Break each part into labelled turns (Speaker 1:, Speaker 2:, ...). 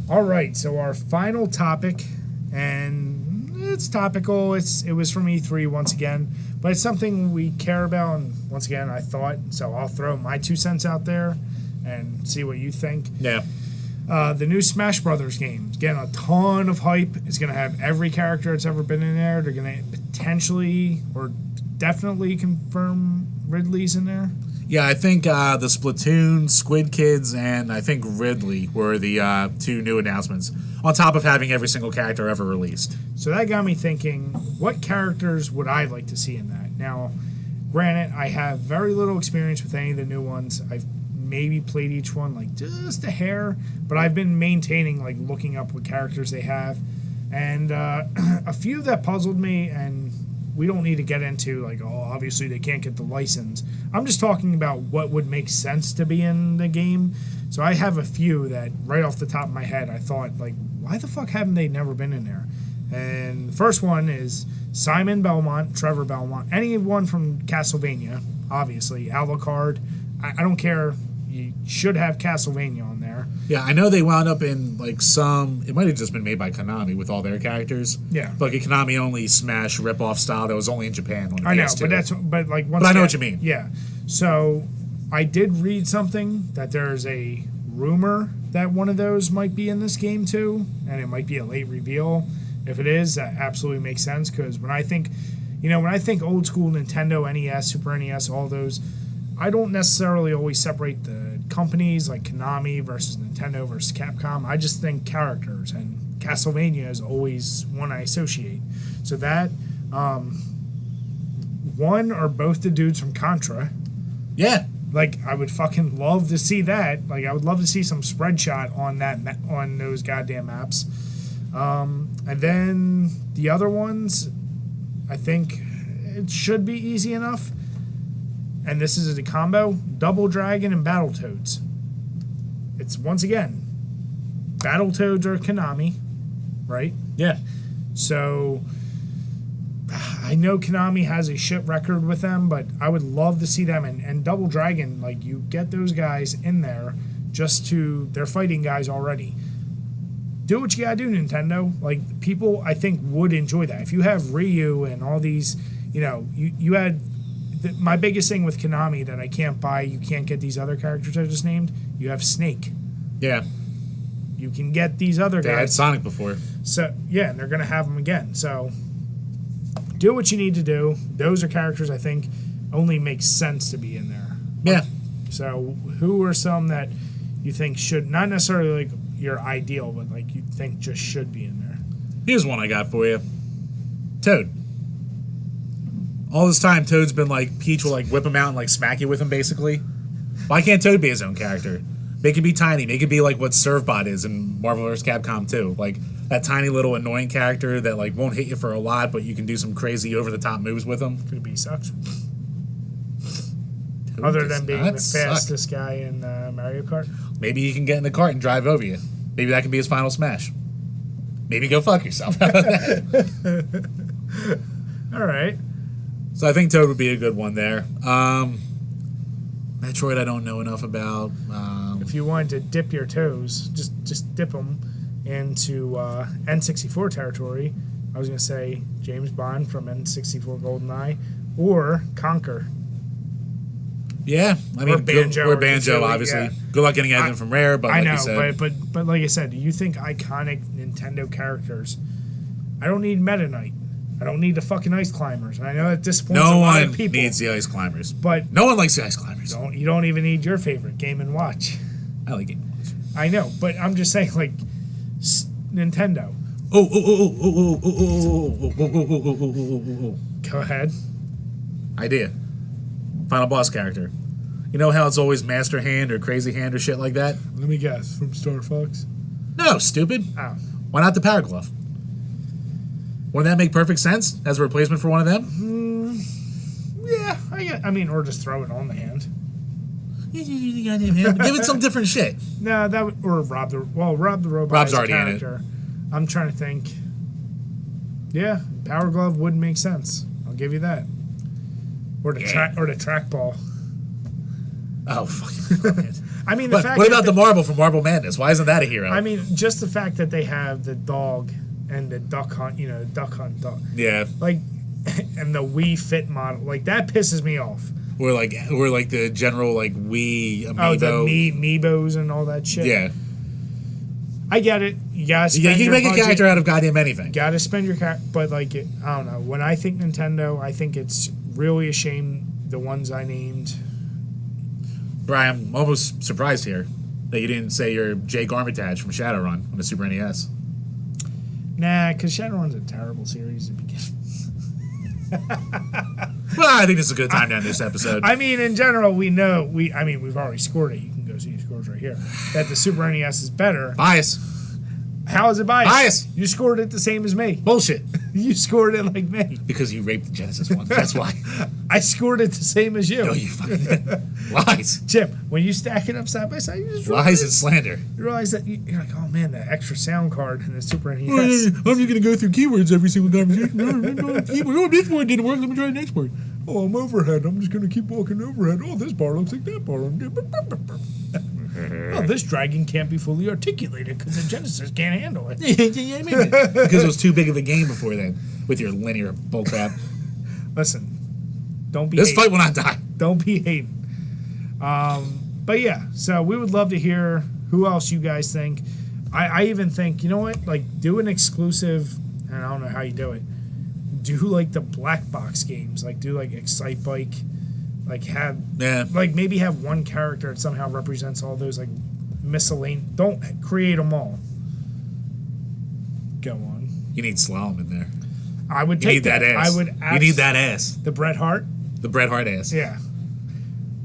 Speaker 1: All right, so our final topic, and it's topical. It was from E3 once again, but it's something we care about. And once again, I thought so. I'll throw my 2 cents out there and see what you think.
Speaker 2: Yeah.
Speaker 1: The new Smash Brothers game is getting a ton of hype. It's going to have every character that's ever been in there. They're going to potentially or definitely confirm Ridley's in there.
Speaker 2: Yeah, I think the Splatoon, Squid Kids, and I think Ridley were the 2 new announcements, on top of having every single character ever released.
Speaker 1: So that got me thinking, what characters would I like to see in that? Now, granted, I have very little experience with any of the new ones. I've maybe played each one like just a hair, but I've been maintaining, like, looking up what characters they have. And a few that puzzled me, and we don't need to get into, like, oh, obviously they can't get the license. I'm just talking about what would make sense to be in the game. So I have a few that, right off the top of my head, I thought, like, why the fuck haven't they never been in there? And the first one is Simon Belmont, Trevor Belmont, anyone from Castlevania, obviously. Alucard. I don't care. You should have Castlevania on there.
Speaker 2: Yeah, I know they wound up in, like, some... It might have just been made by Konami with all their characters.
Speaker 1: Yeah.
Speaker 2: Like a Konami-only Smash rip-off style that was only in Japan. On
Speaker 1: I know,
Speaker 2: PS2.
Speaker 1: but like...
Speaker 2: But I know what you mean.
Speaker 1: Yeah. So, I did read something that there's a rumor that one of those might be in this game, too. And it might be a late reveal. If it is, that absolutely makes sense. Because when I think... when I think old school Nintendo, NES, Super NES, all those... I don't necessarily always separate the companies like Konami versus Nintendo versus Capcom. I just think characters, and Castlevania is always one I associate. So that, one or both the dudes from Contra.
Speaker 2: Yeah.
Speaker 1: Like, I would fucking love to see that. Like, I would love to see some spread shot on on those goddamn maps. And then the other ones, I think it should be easy enough. And this is a combo, Double Dragon and Battletoads. It's, once again, Battletoads are Konami, right?
Speaker 2: Yeah.
Speaker 1: So, I know Konami has a shit record with them, but I would love to see them. And Double Dragon, like, you get those guys in there they're fighting guys already. Do what you gotta do, Nintendo. Like, people, I think, would enjoy that. If you have Ryu and all these, you had... My biggest thing with Konami that I can't buy, you can't get these other characters I just named. You have Snake.
Speaker 2: Yeah.
Speaker 1: You can get these other guys.
Speaker 2: They had Sonic before.
Speaker 1: So, yeah, and they're going to have them again. So, do what you need to do. Those are characters I think only make sense to be in there.
Speaker 2: Yeah.
Speaker 1: So, who are some that you think should, not necessarily like your ideal, but like you think just should be in there?
Speaker 2: Here's one I got for you. Toad. All this time, Toad's been like, Peach will like whip him out and like smack you with him, basically. Why can't Toad be his own character? Make it be tiny. Make it be like what Servbot is in Marvel vs. Capcom 2. Like, that tiny little annoying character that like won't hit you for a lot, but you can do some crazy over-the-top moves with him.
Speaker 1: Could be sucks. Other than being the fastest guy in Mario Kart.
Speaker 2: Maybe he can get in the cart and drive over you. Maybe that can be his final smash. Maybe go fuck yourself. How about that?
Speaker 1: All right.
Speaker 2: So I think Toad would be a good one there. Metroid I don't know enough about.
Speaker 1: If you wanted to dip your toes, just dip them into N64 territory. I was going to say James Bond from N64 GoldenEye or Conker.
Speaker 2: Yeah, I mean, Banjo, obviously.
Speaker 1: Yeah.
Speaker 2: Good luck getting anything from Rare, but like you said.
Speaker 1: But like I said, do you think iconic Nintendo characters? I don't need Meta Knight. I don't need the fucking Ice Climbers. And I know that disappoints a lot of people.
Speaker 2: No one needs the Ice Climbers.
Speaker 1: But
Speaker 2: no one likes the Ice Climbers.
Speaker 1: You don't even need your favorite, Game & Watch.
Speaker 2: I like Game & Watch.
Speaker 1: I know, but I'm just saying, like, Nintendo. Go ahead.
Speaker 2: Idea. Final boss character. You know how it's always Master Hand or Crazy Hand or shit like that?
Speaker 1: Let me guess. From Star Fox?
Speaker 2: No, stupid.
Speaker 1: Oh.
Speaker 2: Why not the Power Glove? Wouldn't that make perfect sense as a replacement for one of them?
Speaker 1: Yeah, I mean, or just throw it on the hand.
Speaker 2: Give it some different shit.
Speaker 1: No, that would, or Rob the Robot.
Speaker 2: Rob's already
Speaker 1: character. In it. I'm trying to think. Yeah, Power Glove would make sense. I'll give you that. Or the trackball.
Speaker 2: Oh, fucking
Speaker 1: I mean, the fact
Speaker 2: what
Speaker 1: that
Speaker 2: about the marble from Marble Madness? Why isn't that a hero?
Speaker 1: I mean, just the fact that they have the dog and the duck hunt, duck hunt dog.
Speaker 2: Yeah.
Speaker 1: Like, and the Wii Fit model, like that pisses me off.
Speaker 2: Or like the general like Wii amiibo.
Speaker 1: Oh, the Meebos and all that shit.
Speaker 2: Yeah.
Speaker 1: I get it. You gotta spend
Speaker 2: you
Speaker 1: your
Speaker 2: can make
Speaker 1: budget.
Speaker 2: a character out of goddamn anything.
Speaker 1: Gotta spend your but like I don't know. When I think Nintendo, I think it's really a shame the ones I named.
Speaker 2: Brian, I'm almost surprised here that you didn't say your Jake Armitage from Shadowrun on the Super NES.
Speaker 1: Nah, because Shadowrun's a terrible series to begin.
Speaker 2: Well, I think this is a good time to end this episode.
Speaker 1: I mean, in general, we've already scored it. You can go see the scores right here. That the Super NES is better.
Speaker 2: Bias.
Speaker 1: How is it biased?
Speaker 2: Bias.
Speaker 1: You scored it the same as me.
Speaker 2: Bullshit.
Speaker 1: You scored it like me.
Speaker 2: Because you raped the Genesis one. That's why.
Speaker 1: I scored it the same as you.
Speaker 2: No, you fucking didn't. Lies.
Speaker 1: Chip, when you stack it up side by side, you just
Speaker 2: Lies and slander.
Speaker 1: You realize that you're like, oh man, that extra sound card in the Super NES.
Speaker 2: I'm just going to go through keywords every single conversation. Oh, this word didn't work. Let me try the next word.
Speaker 1: Oh, I'm overhead. I'm just going to keep walking overhead. Oh, this bar looks like that bar. Oh, this dragon can't be fully articulated because the Genesis can't handle it.
Speaker 2: Because it was too big of a game before then with your linear bullcrap.
Speaker 1: Listen, don't be
Speaker 2: This
Speaker 1: hating.
Speaker 2: fight will not die.
Speaker 1: Don't be hating. But yeah, so we would love to hear who else you guys think. I even think, you know what? Like, do an exclusive, and I don't know how you do it. Do like the black box games. Like, do like Excite Bike. Like, maybe have one character that somehow represents all those, like, miscellaneous. Don't create them all. Go on.
Speaker 2: You need slalom in there.
Speaker 1: I would take that.
Speaker 2: ass.
Speaker 1: I would.
Speaker 2: You need that ass.
Speaker 1: The Bret Hart.
Speaker 2: The Bret Hart ass.
Speaker 1: Yeah.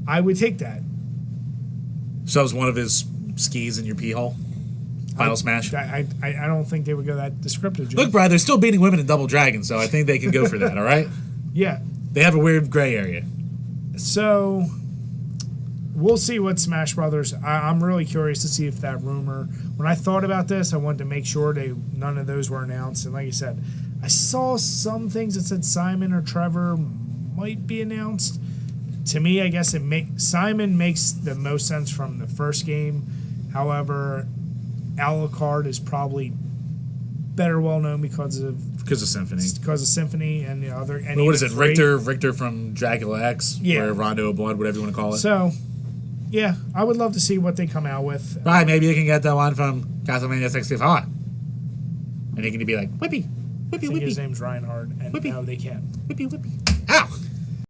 Speaker 1: I would take that.
Speaker 2: Shoves one of his skis in your pee hole. Final smash.
Speaker 1: I don't think they would go that descriptive.
Speaker 2: Look, Brad, they're still beating women in Double Dragon, so I think they can go for that. All right.
Speaker 1: Yeah.
Speaker 2: They have a weird gray area.
Speaker 1: So we'll see what Smash Brothers. I'm really curious to see if that rumor. When I thought about this, I wanted to make sure none of those were announced. And like you said, I saw some things that said Simon or Trevor might be announced. To me, I guess Simon makes the most sense from the first game. However, Alucard is probably better well known because of Symphony and the other. And
Speaker 2: what is it? Richter from Dracula X, or Rondo of Blood, whatever you want to call it.
Speaker 1: So, yeah, I would love to see what they come out with.
Speaker 2: Right, maybe you can get the one from Castlevania 64, and he can be like whippy, whippy,
Speaker 1: I think
Speaker 2: whippy.
Speaker 1: his name's Reinhardt, and
Speaker 2: Whippy.
Speaker 1: no, they can't.
Speaker 2: Whippy, whippy.